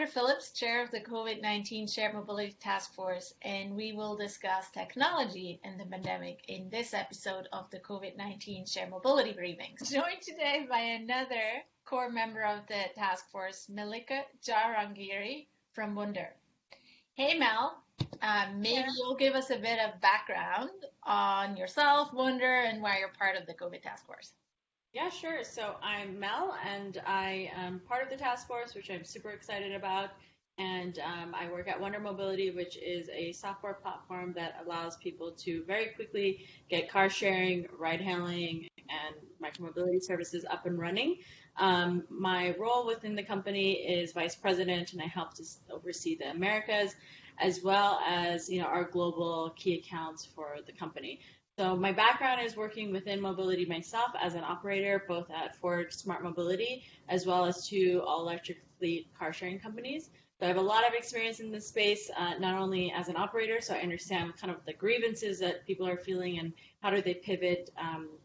Sandra Phillips, Chair of the COVID-19 Shared Mobility Task Force, and we will discuss technology and the pandemic in this episode of the COVID-19 Shared Mobility Briefings. Joined today by another core member of the task force, Malika Jarangiri from Wunder. Hey Mel, maybe you'll give us a bit of background on yourself, Wunder, and why you're part of the COVID task force. Yeah, sure. So I'm Mel, and I am part of the task force, which I'm super excited about. And I work at Wunder Mobility, which is a software platform that allows people to very quickly get car sharing, ride hailing, and micromobility services up and running. My role within the company is vice president, and I help to oversee the Americas, as well as our global key accounts for the company. So my background is working within mobility myself as an operator, both at Ford Smart Mobility, as well as two all-electric fleet car sharing companies. So I have a lot of experience in this space, not only as an operator, so I understand kind of the grievances that people are feeling and how do they pivot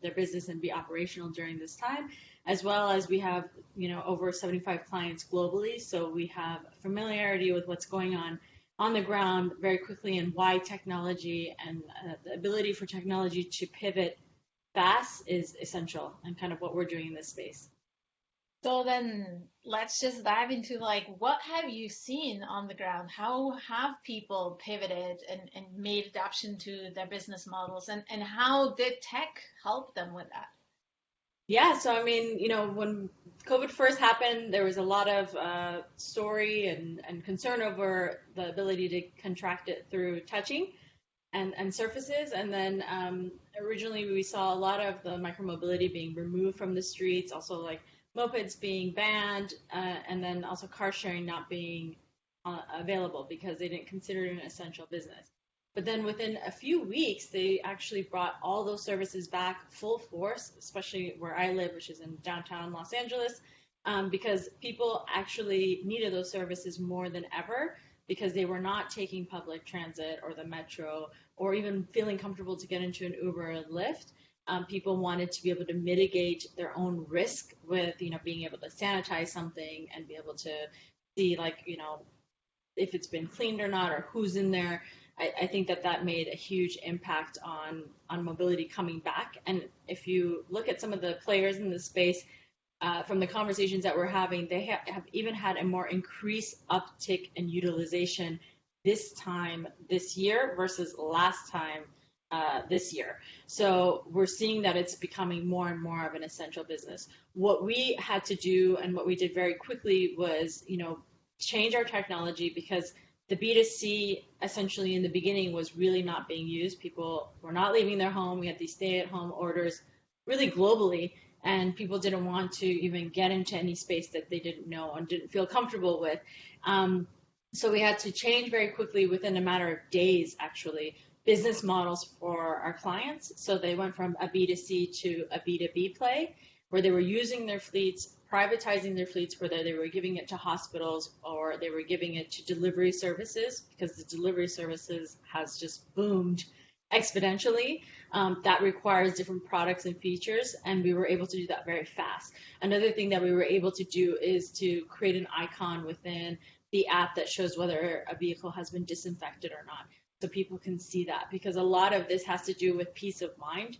their business and be operational during this time, as well as we have, over 75 clients globally. So we have familiarity with what's going on the ground very quickly, and why technology and the ability for technology to pivot fast is essential, and kind of what we're doing in this space. So then let's just dive into what have you seen on the ground? How have people pivoted and made adaptation to their business models, and how did tech help them with that? Yeah, so I mean, when COVID first happened, there was a lot of story and concern over the ability to contract it through touching and surfaces. And then originally we saw a lot of the micromobility being removed from the streets, also like mopeds being banned, and then also car sharing not being available because they didn't consider it an essential business. But then within a few weeks, they actually brought all those services back full force, especially where I live, which is in downtown Los Angeles, because people actually needed those services more than ever, because they were not taking public transit or the metro or even feeling comfortable to get into an Uber and Lyft. People wanted to be able to mitigate their own risk with, being able to sanitize something and be able to see, if it's been cleaned or not, or who's in there. I think that made a huge impact on mobility coming back. And if you look at some of the players in this space, from the conversations that we're having, they have even had a more increased uptick in utilization this time this year versus last time this year. So we're seeing that it's becoming more and more of an essential business. What we had to do, and what we did very quickly, was change our technology, because the B2C essentially in the beginning was really not being used. People were not leaving their home. We had these stay-at-home orders really globally, and people didn't want to even get into any space that they didn't know and didn't feel comfortable with. So we had to change very quickly, within a matter of days actually, business models for our clients. So they went from a B2C to a B2B play, where they were using their fleets, privatizing their fleets, whether they were giving it to hospitals or they were giving it to delivery services, because the delivery services has just boomed exponentially. That requires different products and features, and we were able to do that very fast. Another thing that we were able to do is to create an icon within the app that shows whether a vehicle has been disinfected or not, so people can see that, because a lot of this has to do with peace of mind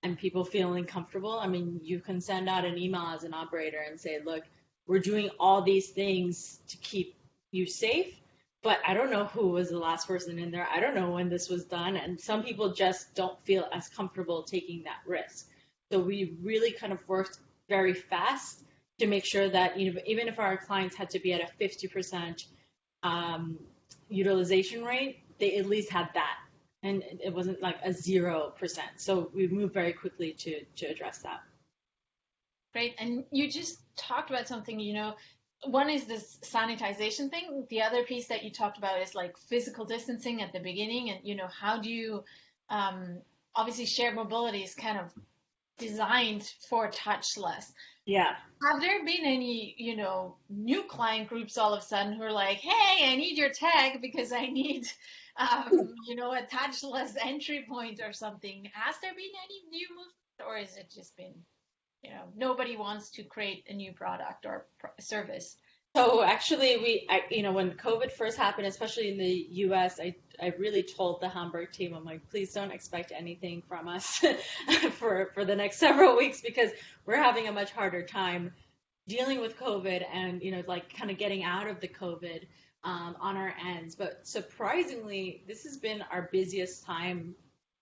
and people feeling comfortable. I mean, you can send out an email as an operator and say, look, we're doing all these things to keep you safe, but I don't know who was the last person in there. I don't know when this was done. And some people just don't feel as comfortable taking that risk. So we really kind of worked very fast to make sure that, even if our clients had to be at a 50% utilization rate, they at least had that. And it wasn't like a 0%. So we moved very quickly to address that. Great. And you just talked about something, one is this sanitization thing. The other piece that you talked about is like physical distancing at the beginning. And, how do you, obviously shared mobility is kind of designed for touchless. Yeah. Have there been any, new client groups all of a sudden who are like, hey, I need your tag because I need a touchless entry point or something? Has there been any new movement, or has it just been, nobody wants to create a new product or service So actually, when COVID first happened, especially in the U.S., I really told the Hamburg team, I'm like, please don't expect anything from us for the next several weeks because we're having a much harder time dealing with COVID and, like kind of getting out of the COVID on our ends. But surprisingly, this has been our busiest time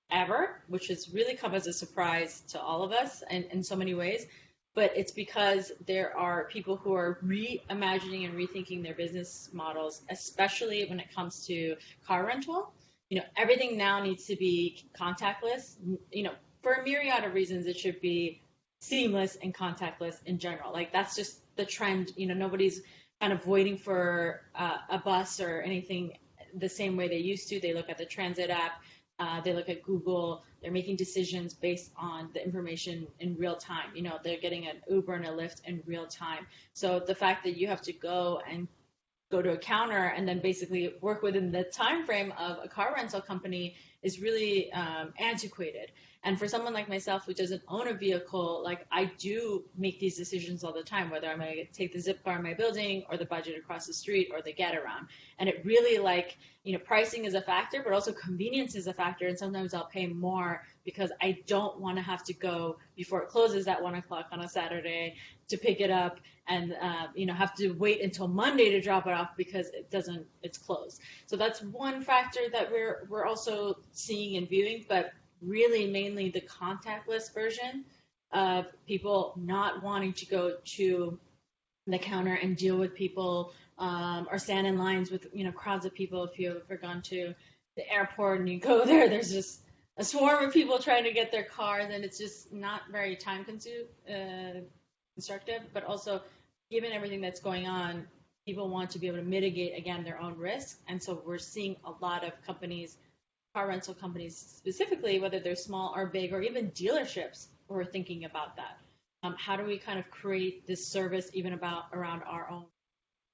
ever, which has really come as a surprise to all of us in so many ways. But it's because there are people who are reimagining and rethinking their business models, especially when it comes to car rental. Everything now needs to be contactless. For a myriad of reasons, it should be seamless and contactless in general. Like that's just the trend. Nobody's kind of waiting for a bus or anything the same way they used to. They look at the transit app, they look at Google. They're making decisions based on the information in real time. They're getting an Uber and a Lyft in real time. So the fact that you have to go to a counter and then basically work within the time frame of a car rental company is really antiquated. And for someone like myself who doesn't own a vehicle, like I do make these decisions all the time, whether I'm going to take the zip car in my building or the budget across the street or the get around. And it really pricing is a factor, but also convenience is a factor. And sometimes I'll pay more because I don't want to have to go before it closes at 1 o'clock on a Saturday to pick it up and have to wait until Monday to drop it off because it's closed. So that's one factor that we're also seeing and viewing, but really mainly the contactless version of people not wanting to go to the counter and deal with people or stand in lines with crowds of people. If you've ever gone to the airport and you go there's just a swarm of people trying to get their cars, and it's just not very time constructive, but also given everything that's going on, people want to be able to mitigate again their own risk. And so we're seeing a lot of companies, car rental companies specifically, whether they're small or big, or even dealerships, who are thinking about that. How do we kind of create this service even around our own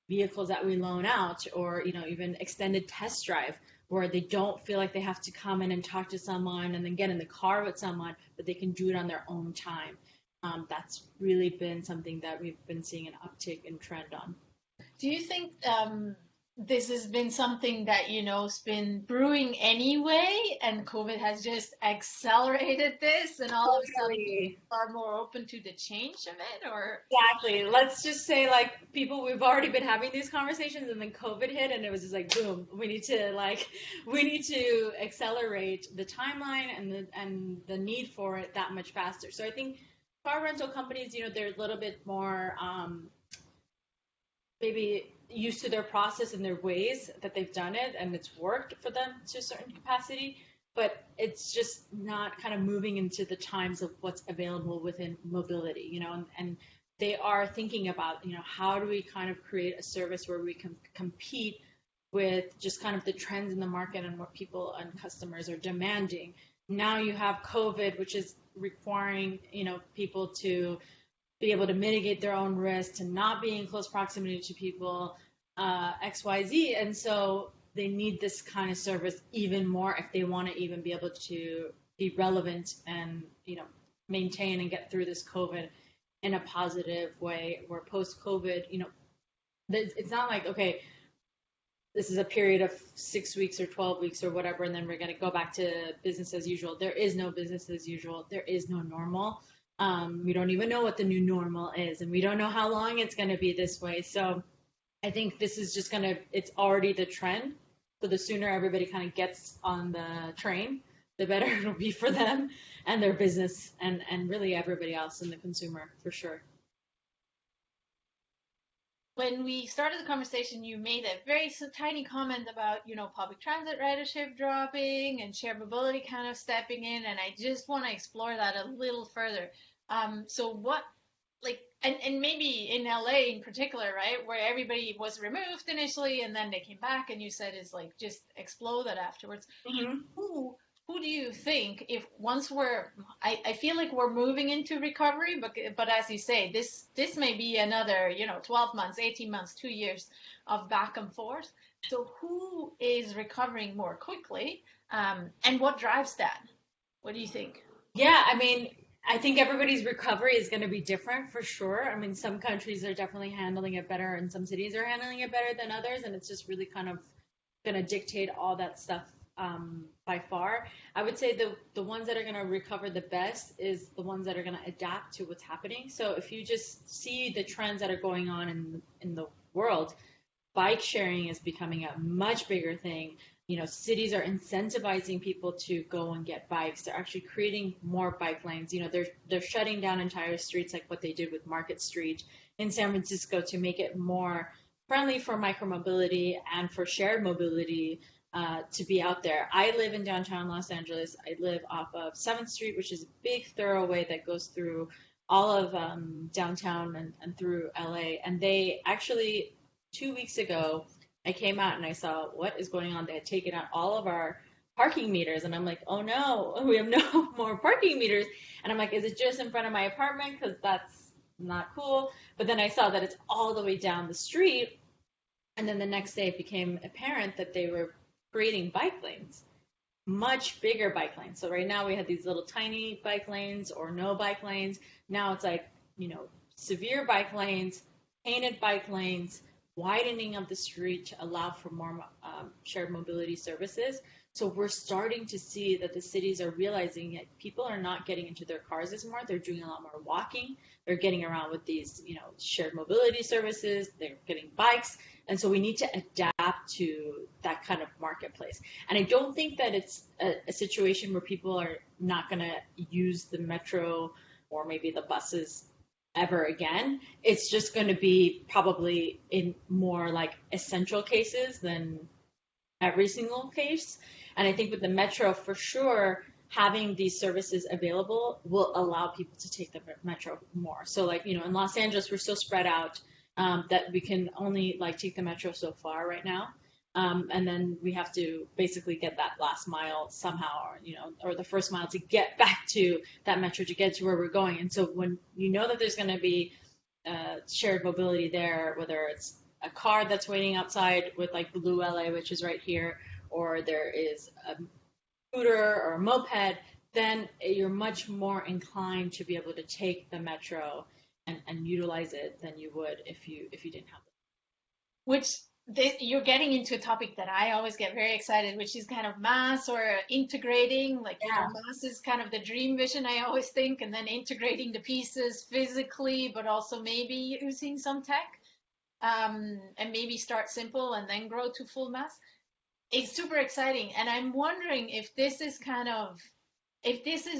vehicles that we loan out, or even extended test drive, where they don't feel like they have to come in and talk to someone and then get in the car with someone, but they can do it on their own time. That's really been something that we've been seeing an uptick in trend on. Do you think this has been something that, has been brewing anyway, and COVID has just accelerated this, and all of a sudden Totally. people are more open to the change of it, or? Exactly. Let's just say we've already been having these conversations and then COVID hit and it was just like boom, we need to accelerate the timeline and the need for it that much faster. So I think car rental companies, they're a little bit more maybe used to their process and their ways that they've done it, and it's worked for them to a certain capacity, but it's just not kind of moving into the times of what's available within mobility, and they are thinking about, how do we kind of create a service where we can compete with just kind of the trends in the market and what people and customers are demanding. Now you have COVID, which is requiring, people to be able to mitigate their own risk, to not be in close proximity to people, XYZ. And so they need this kind of service even more if they want to even be able to be relevant and, maintain and get through this COVID in a positive way, where post-COVID, it's not like, okay, this is a period of 6 weeks or 12 weeks or whatever, and then we're going to go back to business as usual. There is no business as usual. There is no normal. We don't even know what the new normal is, and we don't know how long it's going to be this way. So I think this is just it's already the trend. So the sooner everybody kind of gets on the train, the better it'll be for them and their business and really everybody else in the consumer, for sure. When we started the conversation, you made a very tiny comment about, public transit ridership dropping and shared mobility kind of stepping in, and I just want to explore that a little further. So what, and maybe in LA in particular, right, where everybody was removed initially and then they came back, and you said it's just exploded afterwards. Mm-hmm. Who do you think, if once I feel like we're moving into recovery, but as you say, this may be another, 12 months, 18 months, 2 years of back and forth. So who is recovering more quickly, and what drives that? What do you think? Yeah, I mean, I think everybody's recovery is going to be different for sure. I mean, some countries are definitely handling it better, and some cities are handling it better than others, and it's just really kind of going to dictate all that stuff by far. I would say the ones that are going to recover the best is the ones that are going to adapt to what's happening. So if you just see the trends that are going on in the world, bike sharing is becoming a much bigger thing. You know, cities are incentivizing people to go and get bikes. They're actually creating more bike lanes. You know, they're shutting down entire streets like what they did with Market Street in San Francisco to make it more friendly for micromobility and for shared mobility to be out there. I live in downtown Los Angeles. I live off of 7th Street, which is a big thoroughway that goes through all of downtown and through LA. And they actually 2 weeks ago, I came out and I saw what is going on. They had taken out all of our parking meters, and I'm like, oh no, we have no more parking meters. And I'm like, is it just in front of my apartment? Because that's not cool. But then I saw that it's all the way down the street. And then the next day, it became apparent that they were creating bike lanes, much bigger bike lanes. So right now we had these little tiny bike lanes or no bike lanes. Now it's like, you know, severe bike lanes, painted bike lanes, widening of the street to allow for more shared mobility services. So we're starting to see that the cities are realizing that people are not getting into their cars as more. They're doing a lot more walking. They're getting around with these, you know, shared mobility services. They're getting bikes. And so we need to adapt to that kind of marketplace. And I don't think that it's a situation where people are not going to use the metro or maybe the buses ever again. It's just going to be probably in more like essential cases than every single case. And I think with the metro, for sure, having these services available will allow people to take the metro more. So like, you know, in Los Angeles, we're so spread out that we can only like take the metro so far right now. And then we have to basically get that last mile somehow, or, you know, or the first mile to get back to that metro to get to where we're going. And so when you know that there's going to be shared mobility there, whether it's a car that's waiting outside with like Blue LA, which is right here, or there is a scooter or a moped, then you're much more inclined to be able to take the metro and utilize it than you would if you didn't have it. Which you're getting into a topic that I always get very excited, which is kind of mass or integrating. Like, you know, mass is kind of the dream vision, I always think, and then integrating the pieces physically, but also maybe using some tech, and maybe start simple and then grow to full mass. It's super exciting. And I'm wondering if this is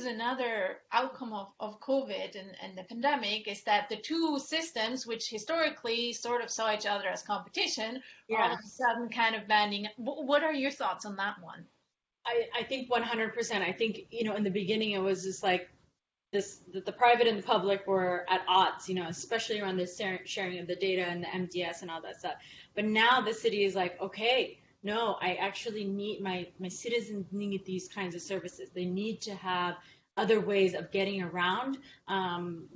another outcome of COVID and the pandemic, is that the two systems, which historically sort of saw each other as competition, are all of a sudden kind of banding. What are your thoughts on that one? I think 100%. I think, you know, in the beginning, it was just like the private and the public were at odds, you know, especially around the sharing of the data and the MDS and all that stuff. But now the city is like, okay, no, I actually need my citizens need these kinds of services. They need to have other ways of getting around.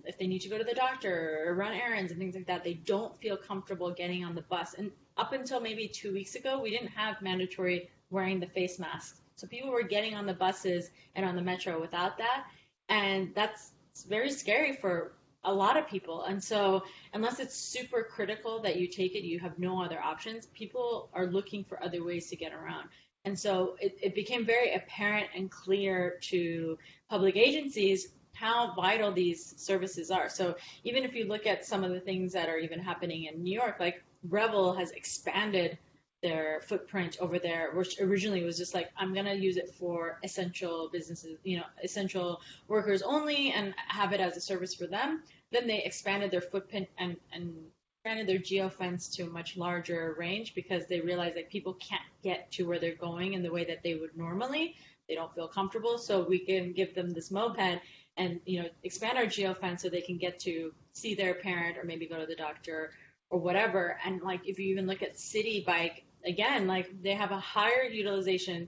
If they need to go to the doctor or run errands and things like that, they don't feel comfortable getting on the bus. And up until maybe 2 weeks ago, we didn't have mandatory wearing the face masks. So people were getting on the buses and on the metro without that. And that's very scary for a lot of people. And so unless it's super critical that you take it, you have no other options. People are looking for other ways to get around. And so it became very apparent and clear to public agencies how vital these services are. So even if you look at some of the things that are even happening in New York, like Revel has expanded their footprint over there, which originally was just like, I'm going to use it for essential businesses, you know, essential workers only, and have it as a service for them. Then they expanded their footprint and expanded their geofence to a much larger range because they realized that people can't get to where they're going in the way that they would normally. They don't feel comfortable, so we can give them this moped and, you know, expand our geofence so they can get to see their parent or maybe go to the doctor or whatever. And like, if you even look at City Bike, again, like they have a higher utilization,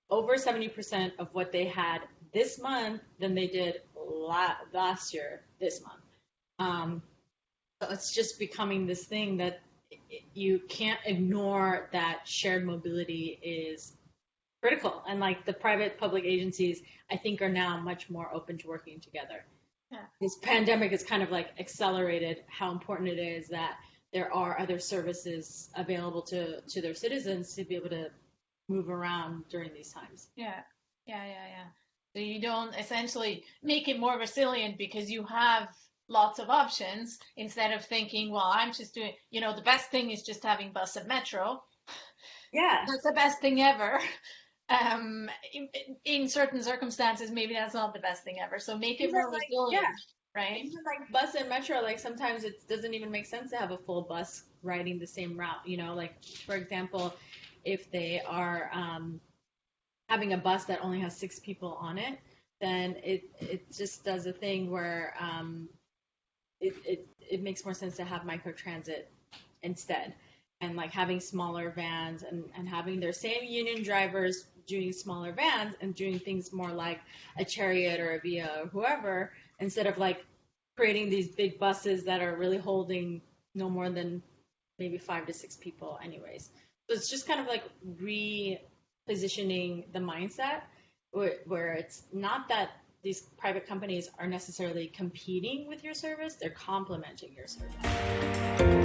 over 70% of what they had this month than they did last year this month. So it's just becoming this thing that you can't ignore, that shared mobility is critical. And like the private public agencies, I think are now much more open to working together. Yeah. This pandemic has kind of like accelerated how important it is that there are other services available to their citizens to be able to move around during these times. Yeah. So you don't essentially make it more resilient because you have lots of options instead of thinking, well, I'm just doing, the best thing is just having bus and metro. Yeah. That's the best thing ever. In certain circumstances, maybe that's not the best thing ever. So make it Even more like, yeah, resilient, right? even like bus and metro, like sometimes it doesn't even make sense to have a full bus riding the same route, like for example, if they are having a bus that only has 6 people on it, then it just does a thing where it makes more sense to have microtransit instead, and like having smaller vans and having their same union drivers doing smaller vans and doing things more like a Chariot or a Via or whoever, instead of like creating these big buses that are really holding no more than maybe 5 to 6 people anyways. So it's just kind of like repositioning the mindset where it's not that these private companies are necessarily competing with your service, they're complementing your service.